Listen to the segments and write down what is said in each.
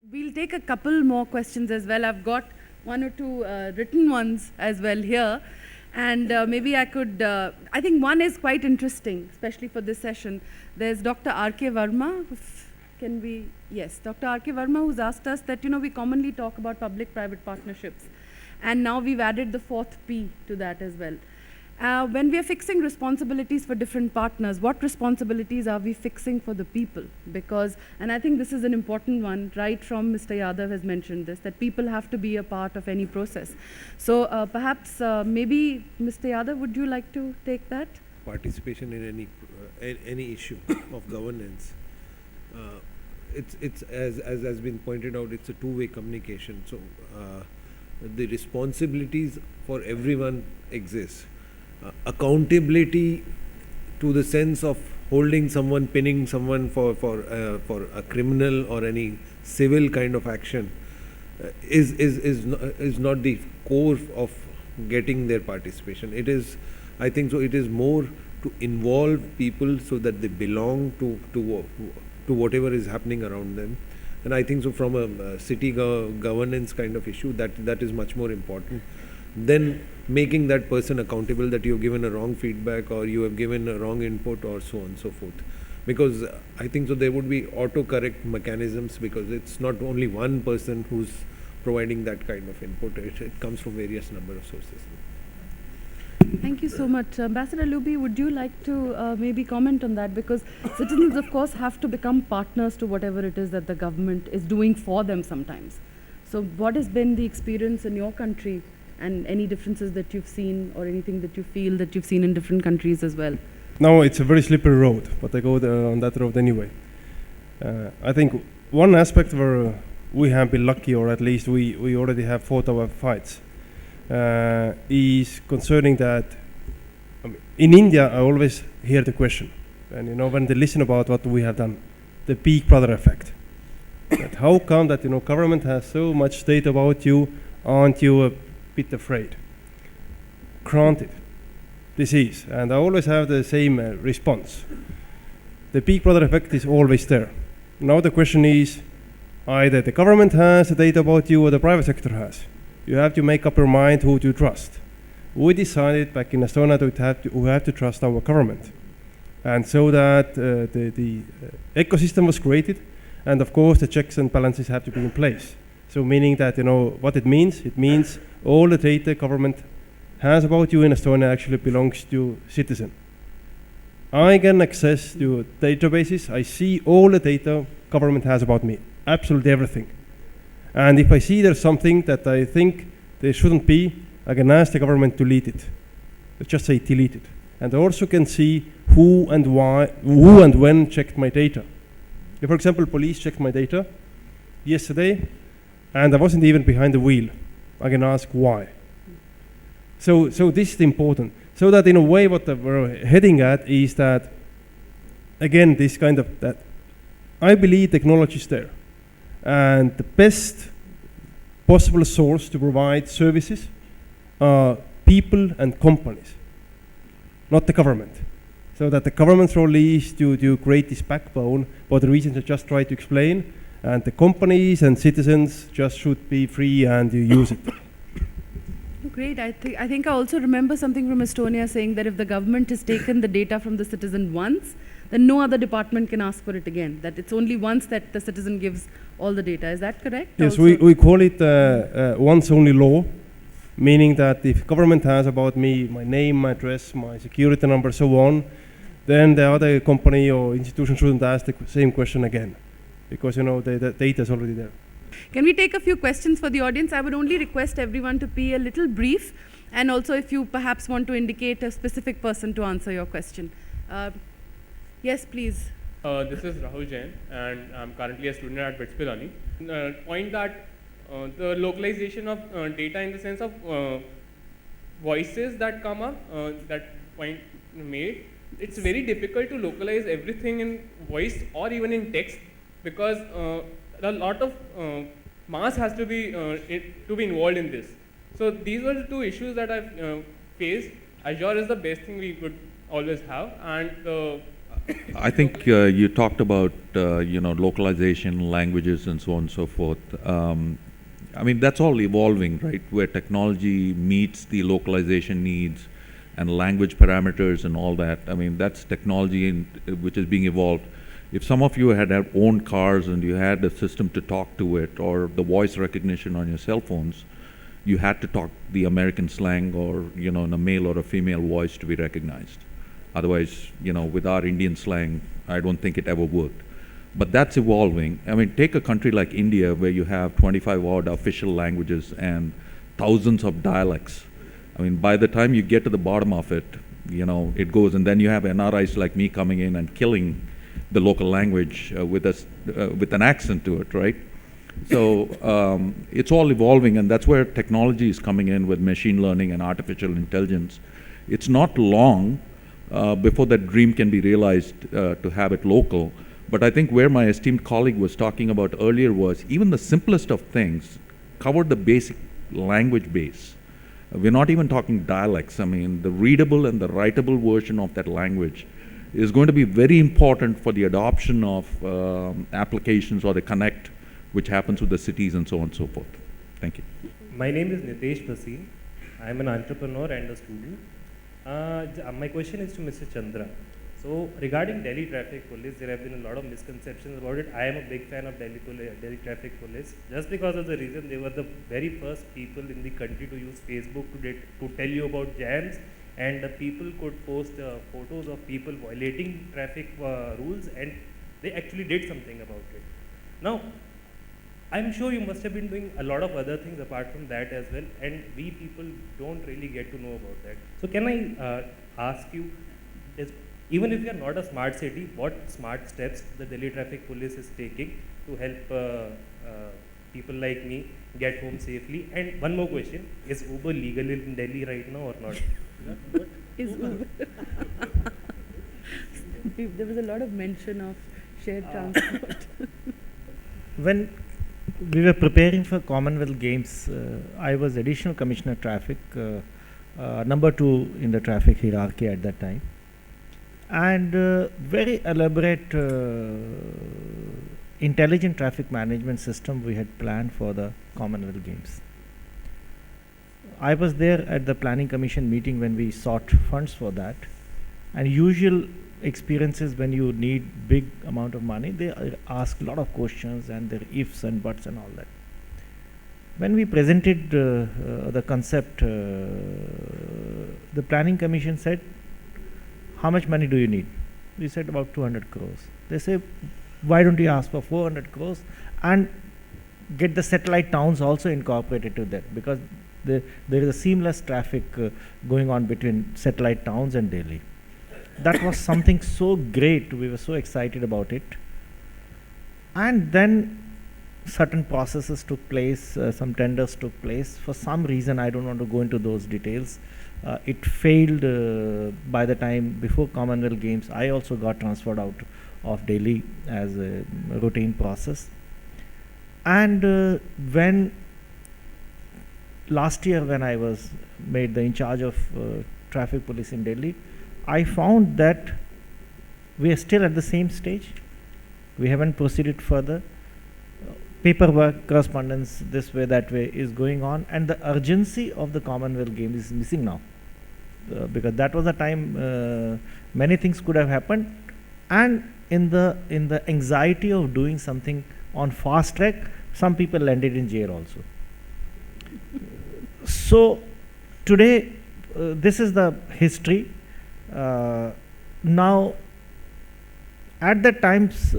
We'll take a couple more questions as well. I've got one or two written ones as well here. And maybe I could, I think one is quite interesting, especially for this session. There's Dr. R.K. Verma. Can we, yes, Dr. R.K. Verma, who's asked us that, we commonly talk about public-private partnerships. And now we've added the fourth P to that as well. When we are fixing responsibilities for different partners, what responsibilities are we fixing for the people? Because, and I think this is an important one, right from Mr. Yadav has mentioned this, that people have to be a part of any process. So perhaps maybe Mr. Yadav, would you like to take that? Participation in any issue of governance. It's as has been pointed out, it's a two-way communication. So the responsibilities for everyone exist. Accountability to the sense of holding someone, pinning someone for a criminal or any civil kind of action is not the core of getting their participation. It is, I think so, it is more to involve people so that they belong to whatever is happening around them. And I think so from a city governance kind of issue, that is much more important than making that person accountable that you have given a wrong feedback or you have given a wrong input or so on and so forth. Because I think so there would be autocorrect mechanisms, because it's not only one person who's providing that kind of input. It comes from various number of sources. Thank you so much. Ambassador Lubi, would you like to maybe comment on that? Because citizens, of course, have to become partners to whatever it is that the government is doing for them sometimes. So what has been the experience in your country, and any differences that you've seen or anything that you feel that you've seen in different countries as well? No, it's a very slippery road, but I go on that road anyway. I think one aspect where we have been lucky, or at least we already have fought our fights, is concerning that, in India I always hear the question, and when they listen about what we have done, the Big Brother effect. That how come that government has so much data about you, aren't you a bit afraid? Granted, this is, and I always have the same response. The Big Brother effect is always there. Now the question is, either the government has the data about you or the private sector has. You have to make up your mind who to trust. We decided back in Estonia that we have to trust our government. And so that the ecosystem was created, and of course the checks and balances have to be in place. So meaning that, what it means all the data government has about you in Estonia actually belongs to citizen. I can access to databases, I see all the data government has about me, absolutely everything. And if I see there's something that I think there shouldn't be, I can ask the government to delete it. Let's just say delete it. And I also can see who and when checked my data. If, for example, police checked my data yesterday, and I wasn't even behind the wheel, I can ask why. So this is important. So that in a way what we're heading at is that, again, this kind of, that I believe technology is there. And the best possible source to provide services are people and companies, not the government. So that the government's role is to create this backbone for the reasons I just tried to explain, and the companies and citizens just should be free and you use it. Great. I think I also remember something from Estonia saying that if the government has taken the data from the citizen once, then no other department can ask for it again. That it's only once that the citizen gives all the data. Is that correct? Yes, we call it once only law, meaning that if government has about me, my name, my address, my security number, so on, then the other company or institution shouldn't ask the same question again, because the data is already there. Can we take a few questions for the audience? I would only request everyone to be a little brief, and also if you perhaps want to indicate a specific person to answer your question. Yes, please. This is Rahul Jain, and I'm currently a student at Municipal. Point that the localization of data in the sense of voices that come up, that point made, it's very difficult to localize everything in voice or even in text, because a lot of mass has to be involved in this. So these were the two issues that I've faced. Azure is the best thing we could always have, and I think you talked about localization, languages, and so on and so forth. I mean, that's all evolving, right? Where technology meets the localization needs and language parameters and all that. I mean, that's technology which is being evolved. If some of you had owned cars and you had a system to talk to it, or the voice recognition on your cell phones, you had to talk the American slang or, in a male or a female voice to be recognized. Otherwise, with our Indian slang, I don't think it ever worked. But that's evolving. I mean, take a country like India where you have 25 odd official languages and thousands of dialects. I mean, by the time you get to the bottom of it, it goes, and then you have NRIs like me coming in and killing the local language with an accent to it, right? So it's all evolving, and that's where technology is coming in with machine learning and artificial intelligence. It's not long before that dream can be realized to have it local. But I think where my esteemed colleague was talking about earlier was even the simplest of things covered the basic language base. We're not even talking dialects. I mean, the readable and the writable version of that language is going to be very important for the adoption of applications or the connect which happens with the cities and so on and so forth. Thank you. My name is Nitesh Bhasin. I am an entrepreneur and a student. My question is to Mr. Chandra. So regarding Delhi Traffic Police, there have been a lot of misconceptions about it. I am a big fan of Delhi Traffic Police, just because of the reason they were the very first people in the country to use Facebook to tell you about jams, and the people could post photos of people violating traffic rules, and they actually did something about it. Now, I'm sure you must have been doing a lot of other things apart from that as well, and we people don't really get to know about that. So can I ask you, even if you are not a smart city, what smart steps the Delhi Traffic Police is taking to help people like me get home safely? And one more question, is Uber legal in Delhi right now or not? Is Uber? There was a lot of mention of shared transport. When we were preparing for Commonwealth Games, I was Additional Commissioner Traffic, number 2 in the traffic hierarchy at that time. And very elaborate intelligent traffic management system we had planned for the Commonwealth Games. I was there at the Planning Commission meeting when we sought funds for that, and usual experiences when you need big amount of money, they ask a lot of questions and their ifs and buts and all that. When we presented the concept, the Planning Commission said, how much money do you need? We said about 200 crores. They say, why don't you ask for 400 crores and get the satellite towns also incorporated to that, because there is a seamless traffic going on between satellite towns and Delhi. That was something so great. We were so excited about it. And then certain processes took place, some tenders took place. For some reason, I don't want to go into those details. It failed by the time before Commonwealth Games. I also got transferred out of Delhi as a routine process. And when last year, when I was made the in charge of traffic police in Delhi, I found that we are still at the same stage. We haven't proceeded further. Paperwork, correspondence, this way, that way is going on, and the urgency of the Commonwealth Games is missing now. Because that was the time many things could have happened, and in the anxiety of doing something on fast track, some people landed in jail also. So today, this is the history. Now, at that times,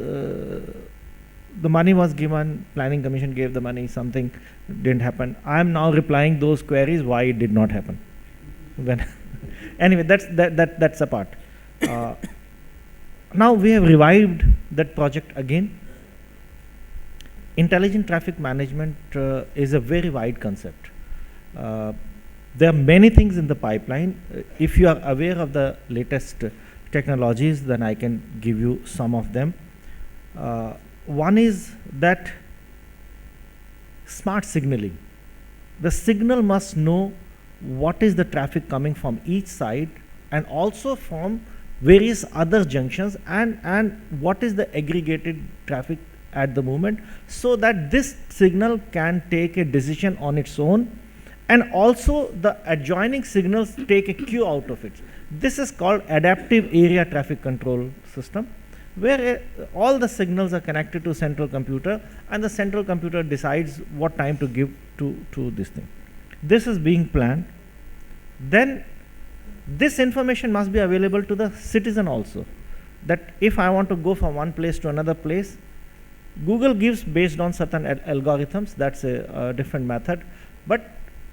the money was given, Planning Commission gave the money, something didn't happen. I am now replying those queries why it did not happen. Anyway, that's a part. Now we have revived that project again. Intelligent traffic management is a very wide concept. There are many things in the pipeline. If you are aware of the latest technologies, then I can give you some of them. One is that smart signaling. The signal must know what is the traffic coming from each side and also from various other junctions, and what is the aggregated traffic at the moment, so that this signal can take a decision on its own, and also the adjoining signals take a cue out of it. This is called adaptive area traffic control system, where all the signals are connected to central computer, and the central computer decides what time to give to this thing. This is being planned. Then this information must be available to the citizen also, that if I want to go from one place to another place, Google gives based on certain algorithms, that's a different method, but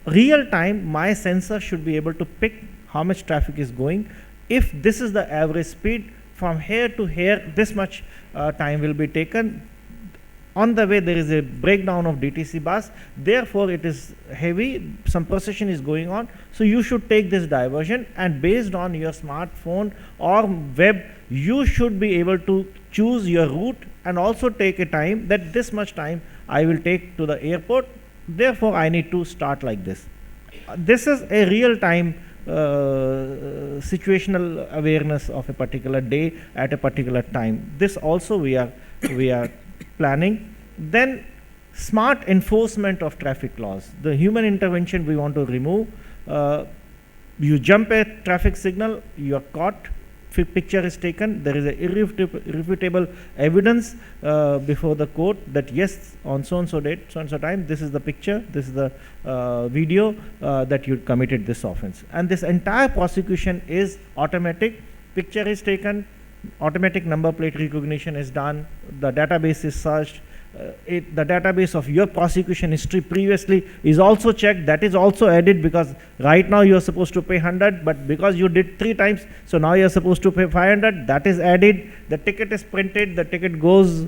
real time my sensor should be able to pick how much traffic is going. If this is the average speed, from here to here this much time will be taken. On the way there is a breakdown of DTC bus, therefore it is heavy, some procession is going on, so you should take this diversion, and based on your smartphone or web you should be able to choose your route and also take a time that this much time I will take to the airport, therefore I need to start like this. This is a real time situational awareness of a particular day at a particular time. This also we are planning. Then smart enforcement of traffic laws. The human intervention we want to remove. You jump a traffic signal, you are caught, picture is taken, there is a irrefutable evidence before the court that yes, on so and so date, so and so time, this is the picture, this is the video that you committed this offense. And this entire prosecution is automatic. Picture is taken, automatic number plate recognition is done, the database is searched, the database of your prosecution history previously is also checked, that is also added, because right now you are supposed to pay 100, but because you did 3 times, so now you are supposed to pay 500, that is added, the ticket is printed, the ticket goes,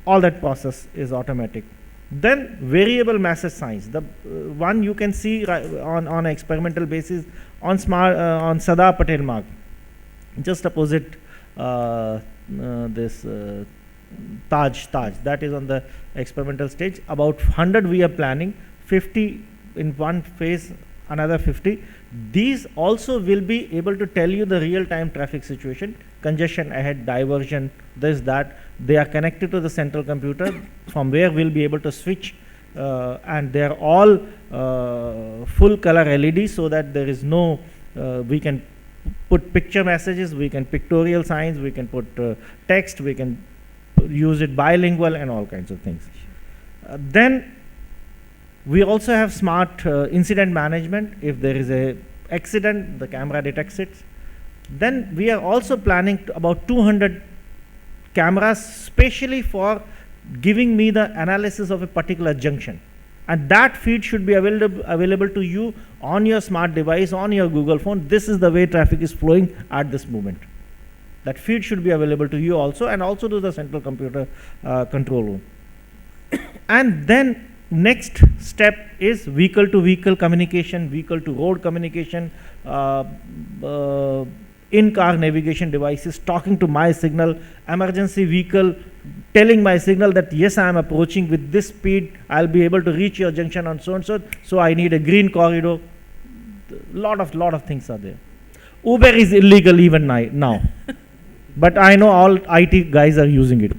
all that process is automatic. Then variable message signs, the one you can see on an experimental basis on Sardar Patel Marg, just opposite this Taj, that is on the experimental stage. About 100 we are planning, 50 in one phase, another 50. These also will be able to tell you the real-time traffic situation, congestion ahead, diversion, this, that. They are connected to the central computer from where we'll be able to switch, and they are all full color LED, so that there is no, we can put picture messages, we can pictorial signs, we can put text, we can use it bilingual and all kinds of things. Then we also have smart incident management. If there is a accident, the camera detects it. Then we are also planning about 200 cameras specially for giving me the analysis of a particular junction, and that feed should be available to you on your smart device, on your Google phone. This is the way traffic is flowing at this moment. That feed should be available to you also, and also to the central computer control room. And then next step is vehicle to vehicle communication, vehicle to road communication, in-car navigation devices talking to my signal, emergency vehicle telling my signal that yes, I am approaching with this speed, I'll be able to reach your junction on so and so, so I need a green corridor. Lot of things are there. Uber is illegal even now. But I know all IT guys are using it.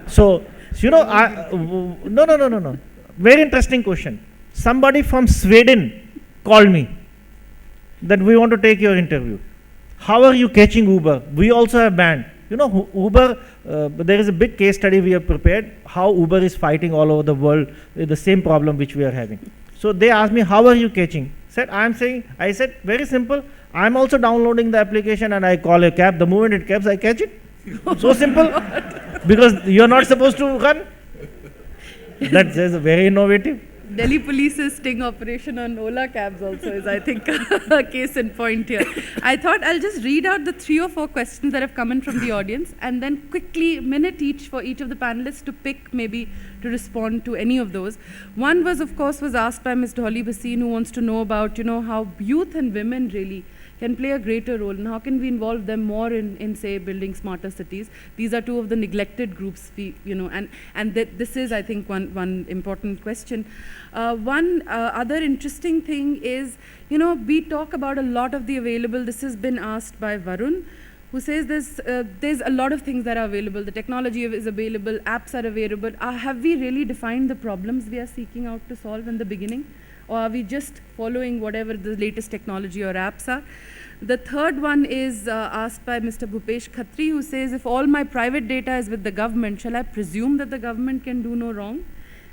So you know, no. Very interesting question. Somebody from Sweden called me that we want to take your interview. How are you catching Uber? We also have banned. You know, Uber, there is a big case study we have prepared, how Uber is fighting all over the world with the same problem which we are having. So they asked me, how are you catching? I said, very simple. I'm also downloading the application and I call a cab. The moment it cabs, I catch it. So simple. Because you're not supposed to run. That's very innovative. Delhi Police's sting operation on Ola cabs also is, I think, a case in point here. I thought I'll just read out the 3 or 4 questions that have come in from the audience, and then quickly, minute each for each of the panelists to pick, maybe to respond to any of those. One was, of course, was asked by Ms. Dolly Basin, who wants to know about, how youth and women really can play a greater role, and how can we involve them more in say, building smarter cities? These are two of the neglected groups, and this is, I think, one important question. One other interesting thing is, we talk about a lot of the available, this has been asked by Varun, who says there's a lot of things that are available. The technology is available, apps are available. Have we really defined the problems we are seeking out to solve in the beginning? Or are we just following whatever the latest technology or apps are? The third one is asked by Mr. Bhupesh Khatri, who says, if all my private data is with the government, shall I presume that the government can do no wrong?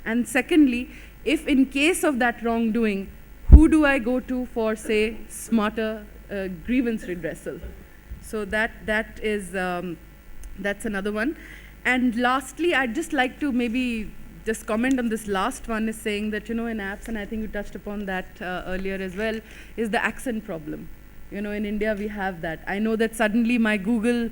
And secondly, if in case of that wrongdoing, who do I go to for, say, smarter grievance redressal? So that is, that's another one. And lastly, I'd just like to maybe just comment on this last one, is saying that, in apps, and I think you touched upon that earlier as well, is the accent problem. In India we have that. I know that suddenly my Google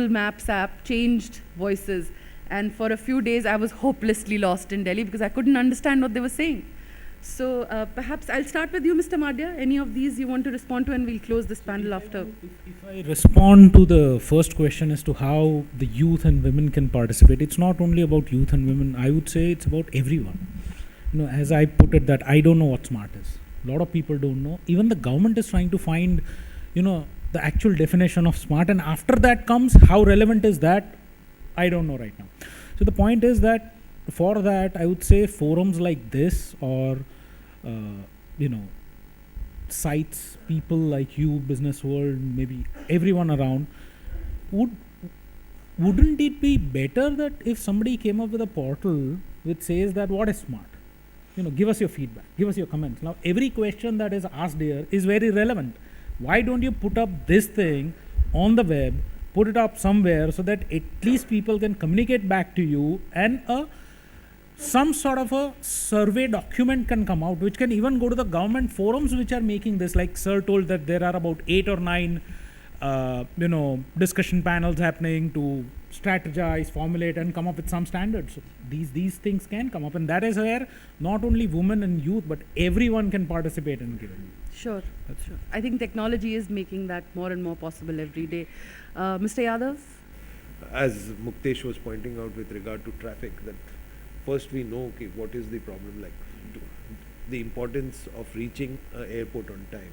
Maps app changed voices, and for a few days I was hopelessly lost in Delhi because I couldn't understand what they were saying. So perhaps I'll start with you, Mr. Madhya. Any of these you want to respond to, and we'll close this panel after. If I respond to the first question as to how the youth and women can participate, it's not only about youth and women. I would say it's about everyone. As I put it, that I don't know what smart is. A lot of people don't know. Even the government is trying to find, the actual definition of smart, and after that comes how relevant is that, I don't know right now. So the point is that for that, I would say forums like this, or sites, people like you, Business World, maybe everyone around, wouldn't it be better that if somebody came up with a portal which says that what is smart? Give us your feedback, give us your comments. Now, every question that is asked here is very relevant. Why don't you put up this thing on the web, put it up somewhere so that at least people can communicate back to you, and some sort of a survey document can come out, which can even go to the government forums which are making this. Like Sir told that there are about 8 or 9 discussion panels happening to strategize, formulate, and come up with some standards. So these things can come up, and that is where not only women and youth, but everyone can participate and give it. Sure. I think technology is making that more and more possible every day. Mr. Yadav? As Muktesh was pointing out with regard to traffic, that first we know what is the problem, like the importance of reaching an airport on time,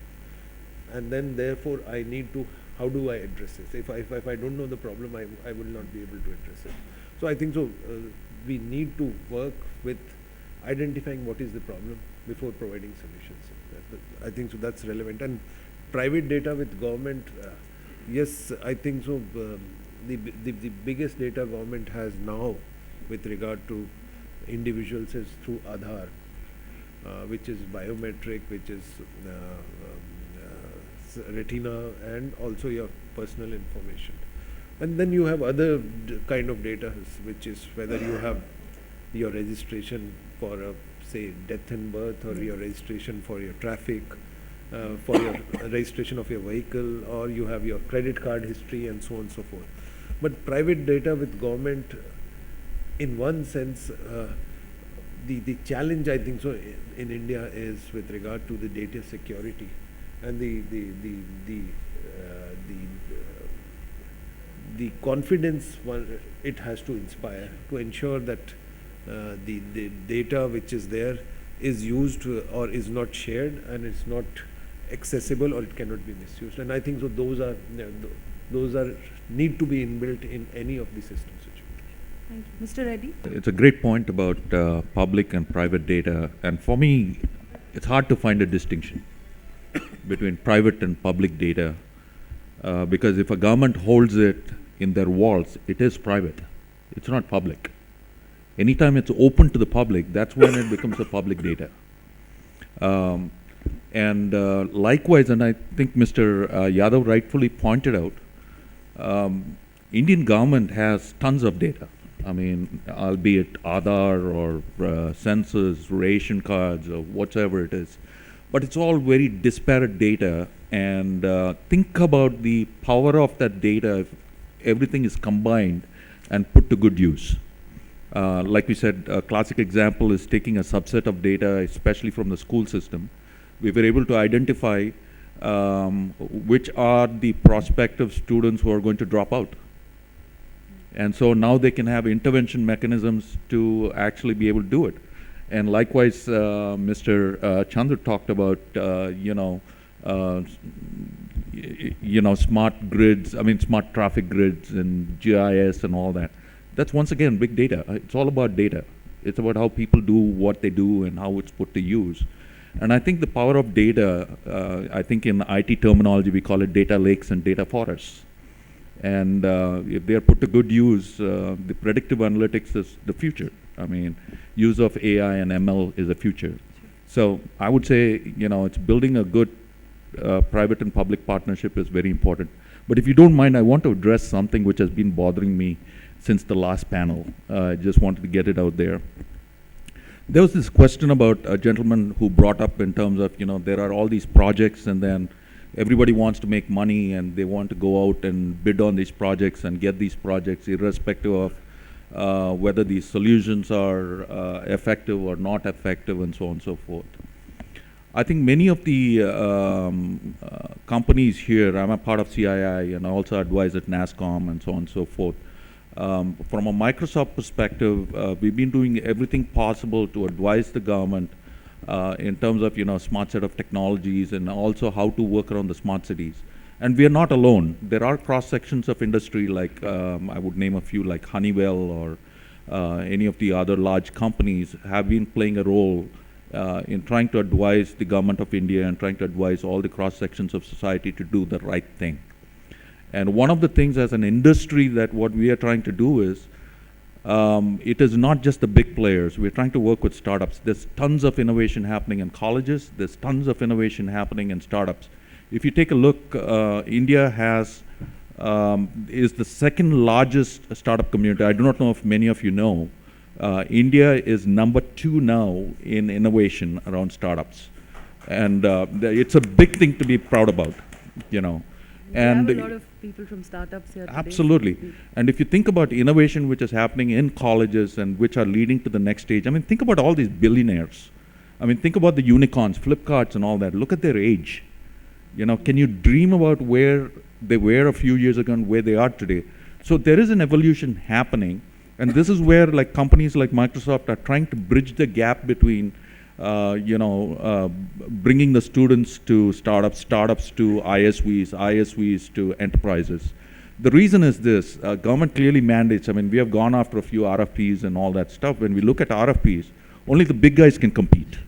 and then therefore I need to, how do I address this? If I don't know the problem, I will not be able to address it. So I think we need to work with identifying what is the problem before providing solutions. I think so that's relevant. And private data with government, yes, I think so. The biggest data government has now with regard to individuals is through Aadhaar, which is biometric, which is retina, and also your personal information. And then you have other kind of data, which is whether you have your registration for a, say, death and birth, or your registration for your traffic, for your registration of your vehicle, or you have your credit card history, and so on and so forth. But private data with government, in one sense, the challenge, I think so, in India is with regard to the data security and the confidence it has to inspire to ensure that the data which is there is used or is not shared, and it's not accessible, or it cannot be misused. And I think so those are need to be inbuilt in any of the systems. Thank you. Mr. Reddy? It's a great point about public and private data, and for me, it's hard to find a distinction between private and public data, because if a government holds it in their walls, it is private. It's not public. Anytime it's open to the public, that's when it becomes a public data. And likewise, and I think Mr. Yadav rightfully pointed out, Indian government has tons of data. I mean, albeit Aadhaar or census, ration cards, or whatever it is. But it's all very disparate data, and think about the power of that data if everything is combined and put to good use. Like we said, a classic example is taking a subset of data, especially from the school system. We were able to identify which are the prospective students who are going to drop out. And so now they can have intervention mechanisms to actually be able to do it. And likewise, Mr. Chander talked about, smart grids, smart traffic grids and GIS and all that. That's once again big data. It's all about data. It's about how people do what they do and how it's put to use. And I think the power of data, I think in IT terminology, we call it data lakes and data forests. And if they are put to good use, the predictive analytics is the future. Use of AI and ML is the future. So I would say, it's building a good private and public partnership is very important. But if you don't mind, I want to address something which has been bothering me since the last panel. I just wanted to get it out there. There was this question about a gentleman who brought up in terms of, there are all these projects and then everybody wants to make money and they want to go out and bid on these projects and get these projects irrespective of whether these solutions are effective or not effective and so on and so forth. I think many of the companies here, I'm a part of CII and I also advise at NASSCOM and so on and so forth. From a Microsoft perspective, we've been doing everything possible to advise the government in terms of smart set of technologies and also how to work around the smart cities. And we are not alone. There are cross sections of industry like I would name a few like Honeywell or any of the other large companies have been playing a role in trying to advise the government of India and trying to advise all the cross sections of society to do the right thing. And one of the things as an industry that what we are trying to do is it is not just the big players. We're trying to work with startups. There's tons of innovation happening in colleges. There's tons of innovation happening in startups. If you take a look, India is the second largest startup community. I do not know if many of you know. India is number 2 now in innovation around startups. And it's a big thing to be proud about, And we have a lot of people from startups here today. Absolutely. And if you think about innovation which is happening in colleges and which are leading to the next stage, think about all these billionaires. Think about the unicorns, Flipkarts and all that. Look at their age. Can you dream about where they were a few years ago and where they are today? So there is an evolution happening. And this is where companies like Microsoft are trying to bridge the gap between bringing the students to startups, startups to ISVs, ISVs to enterprises. The reason is this, government clearly mandates, we have gone after a few RFPs and all that stuff. When we look at RFPs, only the big guys can compete.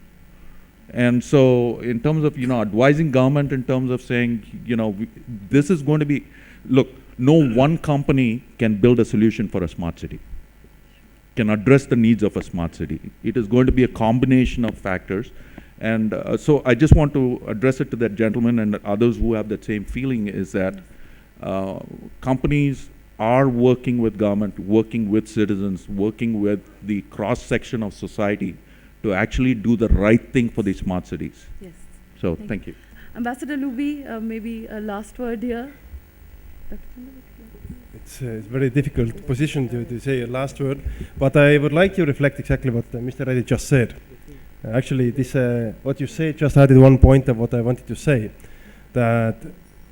And so in terms of, advising government in terms of saying, this is going to be, look, no one company can build a solution for a smart city, can address the needs of a smart city. It is going to be a combination of factors. And so I just want to address it to that gentleman and others who have that same feeling is that companies are working with government, working with citizens, working with the cross-section of society to actually do the right thing for these smart cities. Yes. So thank you. Ambassador Lubi, maybe a last word here. It's a very difficult position to say a last word, but I would like to reflect exactly what Mr. Reddy just said. Actually, this what you said just added one point of what I wanted to say, that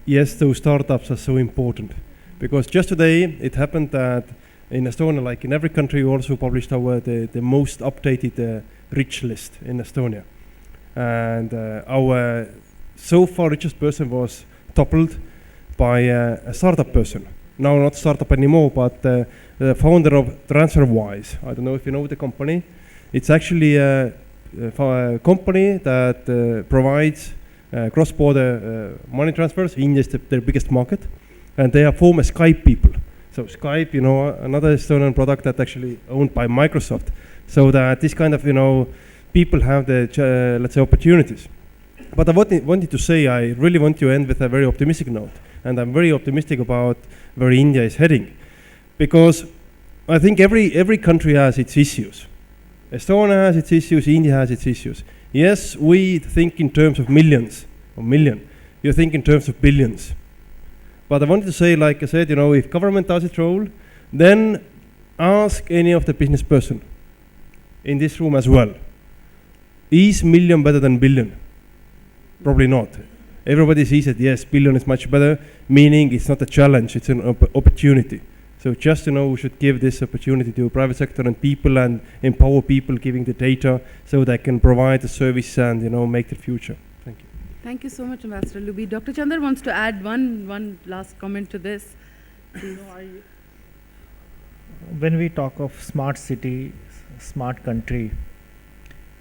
yes, those startups are so important, because just today it happened that in Estonia, like in every country, we also published the most updated rich list in Estonia, and our so far richest person was toppled by a startup person. Now not startup anymore, but the founder of TransferWise. I don't know if you know the company. It's actually a company that provides cross-border money transfers. India is their biggest market, and they are former Skype people. So Skype, another Estonian product that actually owned by Microsoft. So that this kind of, people have the, let's say, opportunities. But I wanted to say, I really want to end with a very optimistic note. And I'm very optimistic about where India is heading. Because I think every country has its issues. Estonia has its issues, India has its issues. Yes, we think in terms of millions, or million. You think in terms of billions. But I wanted to say, like I said, if government does its role, then ask any of the business person in this room as well. Is million better than billion? Probably not. everybody sees that, yes, billion is much better, meaning it's not a challenge, it's an opportunity. So just, we should give this opportunity to private sector and people and empower people giving the data so they can provide the service and, make the future. Thank you. Thank you so much, Ambassador Lubi. Dr. Chander wants to add one last comment to this. When we talk of smart city, smart country,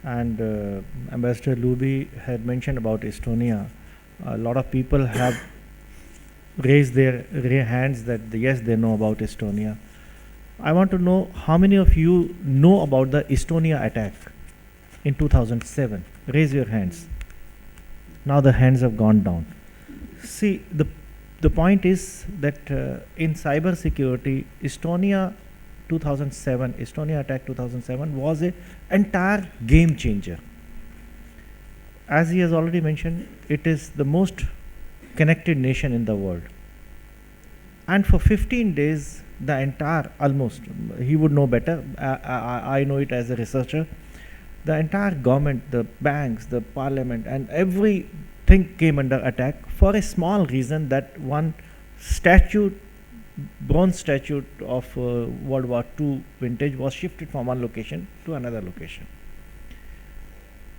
and Ambassador Lubi had mentioned about Estonia, a lot of people have raised their hands that yes, they know about Estonia. I want to know how many of you know about the Estonia attack in 2007. Raise your hands. Now the hands have gone down. See, the point is that in cyber security, Estonia attack 2007 was an entire game changer. As he has already mentioned, it is the most connected nation in the world. And for 15 days, the entire, almost, he would know better, I know it as a researcher, the entire government, the banks, the parliament, and everything came under attack for a small reason that one bronze statue of World War II vintage was shifted from one location to another location.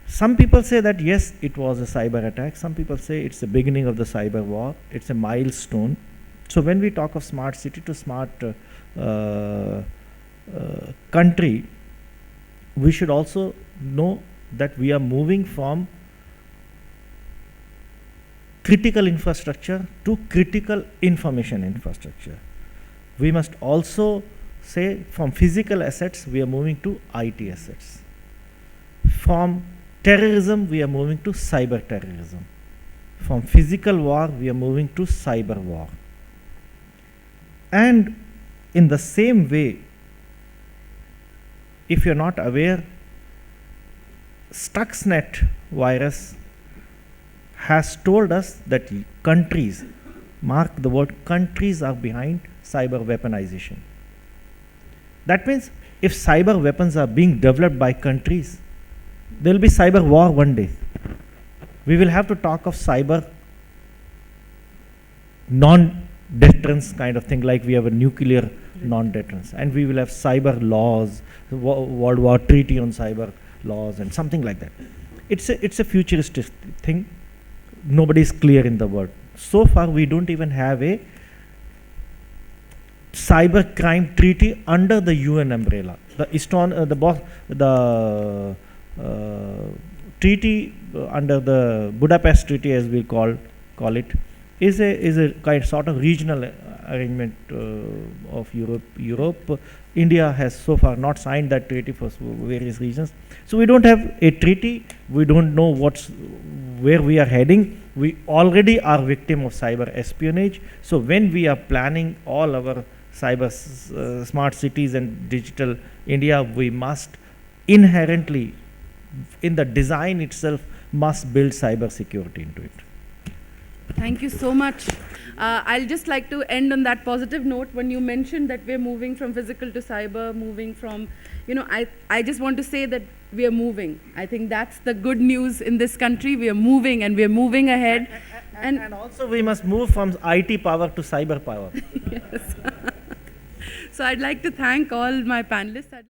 Some people say that yes, it was a cyber attack. Some people say it's the beginning of the cyber war. It's a milestone. So when we talk of smart city to smart country, we should also know that we are moving from critical infrastructure to critical information infrastructure. We must also say from physical assets, we are moving to IT assets. From terrorism, we are moving to cyber terrorism. From physical war, we are moving to cyber war. And in the same way, if you're not aware, Stuxnet virus has told us that countries, mark the word, countries are behind cyber weaponization. That means if cyber weapons are being developed by countries, there will be cyber war one day. We will have to talk of cyber non-deterrence kind of thing, like we have a nuclear non-deterrence, and we will have cyber laws, World War Treaty on cyber laws and something like that. It's a futuristic thing. Nobody is clear in the world. So far we don't even have a cyber crime treaty under the UN umbrella. The treaty under the Budapest Treaty, as we call it, is a kind sort of regional arrangement of Europe. India has so far not signed that treaty for various reasons. So we don't have a treaty. We don't know where we are heading. We already are victim of cyber espionage. So when we are planning all our cyber smart cities and digital India, we must inherently, in the design itself, must build cyber security into it. Thank you so much. I'll just like to end on that positive note. When you mentioned that we're moving from physical to cyber, moving from, I just want to say that we are moving. I think that's the good news in this country. We are moving and we are moving ahead. And also we must move from IT power to cyber power. Yes. So I'd like to thank all my panelists.